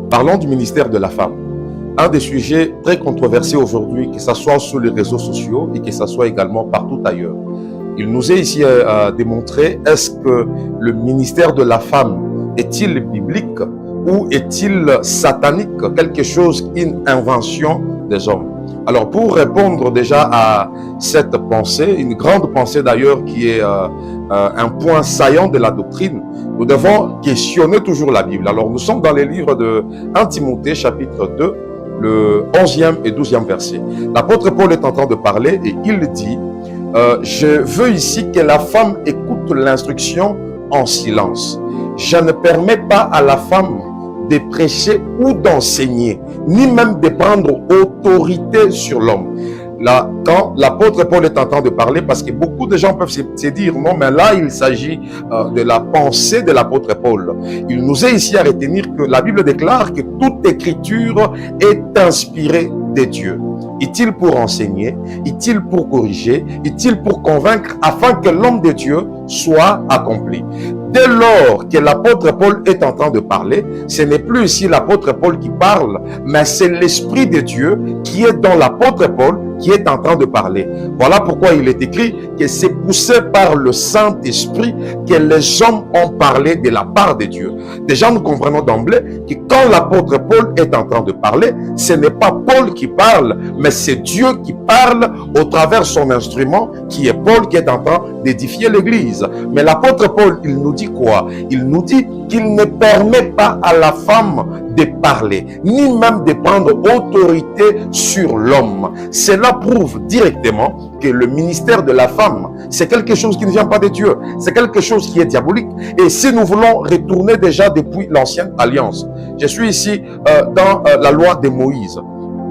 Parlons du ministère de la femme. Un des sujets très controversés aujourd'hui, que ce soit sur les réseaux sociaux et que ce soit également partout ailleurs. Il nous est ici démontré, est-ce que le ministère de la femme est-il biblique ou est-il satanique, quelque chose, une invention des hommes? Alors pour répondre déjà à cette pensée, une grande pensée d'ailleurs qui est un point saillant de la doctrine, nous devons questionner toujours la Bible. Alors nous sommes dans les livres de 1 Timothée chapitre 2, le 11e et 12e verset. L'apôtre Paul est en train de parler et il dit je veux ici que la femme écoute l'instruction en silence. Je ne permets pas à la femme de prêcher ou d'enseigner, ni même de prendre autorité sur l'homme. Là, quand l'apôtre Paul est en train de parler, parce que beaucoup de gens peuvent se dire, non, mais là, il s'agit de la pensée de l'apôtre Paul. Il nous est ici à retenir que la Bible déclare que toute écriture est inspirée de Dieu. Est-il pour enseigner? Est-il pour corriger? Est-il pour convaincre afin que l'homme de Dieu soit accompli? Dès lors que l'apôtre Paul est en train de parler, ce n'est plus ici l'apôtre Paul qui parle, mais c'est l'Esprit de Dieu qui est dans l'apôtre Paul qui est en train de parler. Voilà pourquoi il est écrit que c'est poussé par le Saint-Esprit que les hommes ont parlé de la part de Dieu. Déjà, nous comprenons d'emblée que quand l'apôtre Paul est en train de parler, ce n'est pas Paul qui parle, mais c'est Dieu qui parle au travers son instrument, qui est Paul, qui est en train d'édifier l'Église. Mais l'apôtre Paul, il nous dit quoi? Il nous dit qu'il ne permet pas à la femme de parler, ni même de prendre autorité sur l'homme. Cela prouve directement que le ministère de la femme, c'est quelque chose qui ne vient pas de Dieu. C'est quelque chose qui est diabolique. Et si nous voulons retourner déjà depuis l'ancienne alliance, je suis ici dans la loi de Moïse.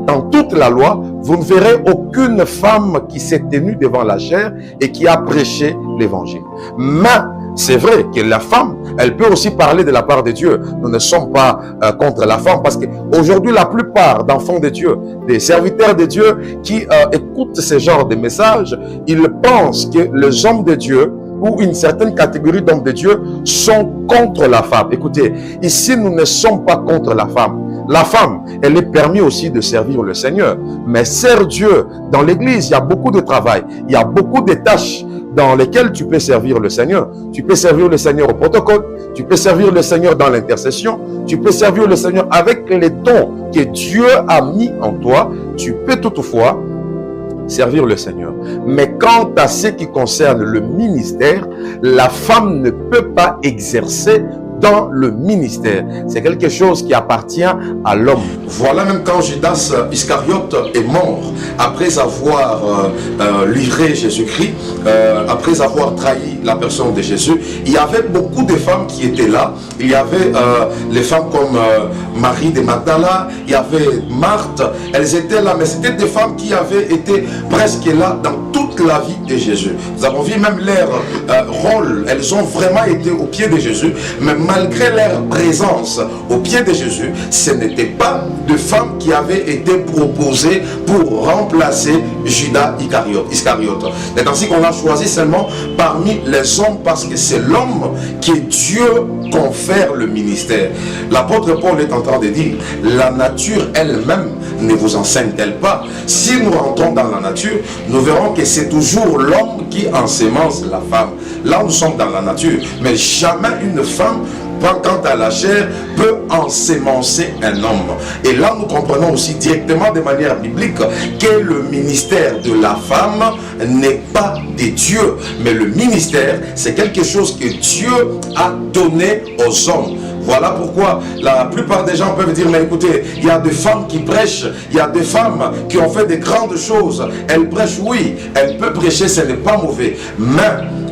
Dans toute la loi, vous ne verrez aucune femme qui s'est tenue devant la chair et qui a prêché l'évangile. Mais c'est vrai que la femme, elle peut aussi parler de la part de Dieu. Nous ne sommes pas contre la femme parce qu'aujourd'hui, la plupart d'enfants de Dieu, des serviteurs de Dieu qui écoutent ce genre de messages, ils pensent que les hommes de Dieu ou une certaine catégorie d'hommes de Dieu sont contre la femme. Écoutez, ici, nous ne sommes pas contre la femme. La femme, elle est permis aussi de servir le Seigneur. Mais sers Dieu, dans l'église, il y a beaucoup de travail, il y a beaucoup de tâches dans lesquelles tu peux servir le Seigneur. Tu peux servir le Seigneur au protocole, tu peux servir le Seigneur dans l'intercession, tu peux servir le Seigneur avec les dons que Dieu a mis en toi. Tu peux toutefois servir le Seigneur. Mais quant à ce qui concerne le ministère, la femme ne peut pas exercer dans le ministère. C'est quelque chose qui appartient à l'homme. Voilà même quand Judas Iscariote est mort, après avoir livré Jésus-Christ, après avoir trahi la personne de Jésus, il y avait beaucoup de femmes qui étaient là. Il y avait les femmes comme Marie de Magdala, il y avait Marthe, elles étaient là, mais c'était des femmes qui avaient été presque là dans toute la vie de Jésus. Nous avons vu même leur rôle, elles ont vraiment été au pied de Jésus, mais malgré leur présence au pied de Jésus, ce n'était pas de femmes qui avaient été proposées pour remplacer Judas Iscariote. C'est ainsi qu'on a choisi seulement parmi les hommes parce que c'est l'homme que Dieu confère le ministère. L'apôtre Paul est en train de dire, la nature elle-même ne vous enseigne-t-elle pas? Si nous rentrons dans la nature, nous verrons que c'est toujours l'homme qui ensémence la femme. Là, nous sommes dans la nature, mais jamais une femme, quant à la chair, peut ensémencer un homme. Et là, nous comprenons aussi directement de manière biblique que le ministère de la femme n'est pas de Dieu, mais le ministère, c'est quelque chose que Dieu a donné aux hommes. Voilà pourquoi la plupart des gens peuvent dire, mais écoutez, il y a des femmes qui prêchent, il y a des femmes qui ont fait de grandes choses. Elles prêchent, oui, elles peuvent prêcher, ce n'est pas mauvais. Mais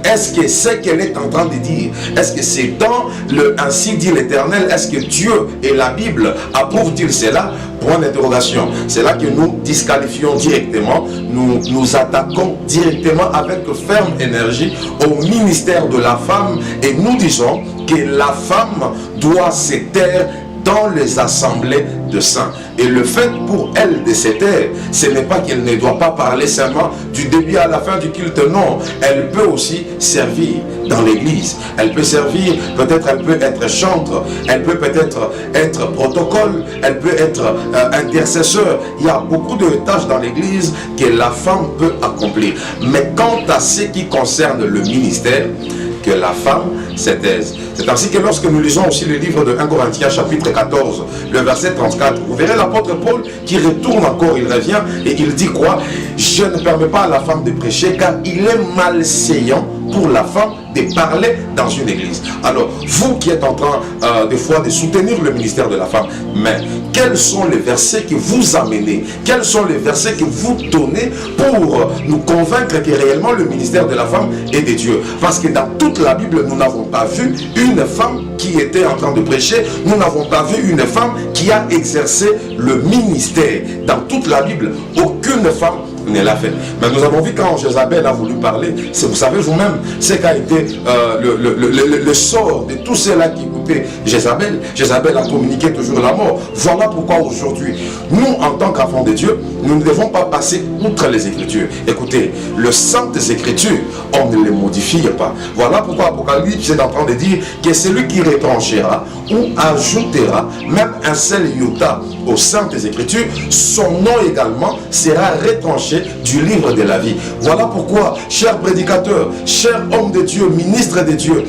est-ce que ce qu'elle est en train de dire, est-ce que c'est dans le ainsi dit l'Éternel, est-ce que Dieu et la Bible approuvent-ils cela? Point d'interrogation. C'est là que nous disqualifions directement, nous attaquons directement avec ferme énergie au ministère de la femme et nous disons que la femme doit se taire dans dans les assemblées de saints. Et le fait pour elle de se taire, ce n'est pas qu'elle ne doit pas parler seulement du début à la fin du culte, non. Elle peut aussi servir dans l'église. Elle peut servir, peut-être elle peut être chantre, elle peut peut-être être protocole, elle peut être intercesseur. Il y a beaucoup de tâches dans l'église que la femme peut accomplir. Mais quant à ce qui concerne le ministère, que la femme se taise. C'est ainsi que lorsque nous lisons aussi le livre de 1 Corinthiens chapitre 14, le verset 34, vous verrez l'apôtre Paul qui retourne encore, il revient et il dit quoi? Je ne permets pas à la femme de prêcher car il est malséant pour la femme de parler dans une église. Alors, vous qui êtes en train des fois de soutenir le ministère de la femme, mais quels sont les versets que vous amenez? Quels sont les versets que vous donnez pour nous convaincre que réellement le ministère de la femme est de Dieu? Parce que dans toute la Bible, nous n'avons pas vu une femme qui était en train de prêcher, nous n'avons pas vu une femme qui a exercé le ministère. Dans toute la Bible, aucune femme ne l'a fait. Mais nous avons vu quand Jézabel a voulu parler, vous savez vous-même, c'est qu'a été le sort de tous ceux-là qui écoutaient Jézabel. Jézabel a communiqué toujours la mort. Voilà pourquoi aujourd'hui, nous en tant qu'enfants de Dieu, nous ne devons pas passer outre les Écritures. Écoutez, le sang des Écritures, on ne les modifie pas. Voilà pourquoi Apocalypse est en train de dire que celui qui retranchera ou ajoutera même un seul iota au sein des Écritures, son nom également sera retranché du livre de la vie. Voilà pourquoi, chers prédicateurs, chers hommes de Dieu, ministres de Dieu,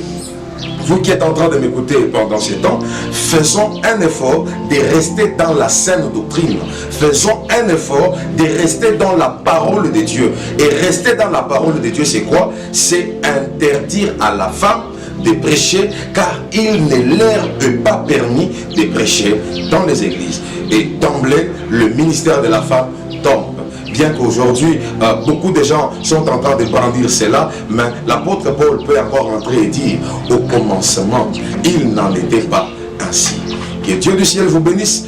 vous qui êtes en train de m'écouter pendant ce temps, faisons un effort de rester dans la saine doctrine. Faisons un effort de rester dans la parole de Dieu. Et rester dans la parole de Dieu, c'est quoi? C'est interdire à la femme de prêcher, car il ne leur est pas permis de prêcher dans les églises. Et d'emblée, le ministère de la femme tombe. Bien qu'aujourd'hui, beaucoup de gens sont en train de brandir cela, mais l'apôtre Paul peut encore entrer et dire, au commencement, il n'en était pas ainsi. Que Dieu du ciel vous bénisse.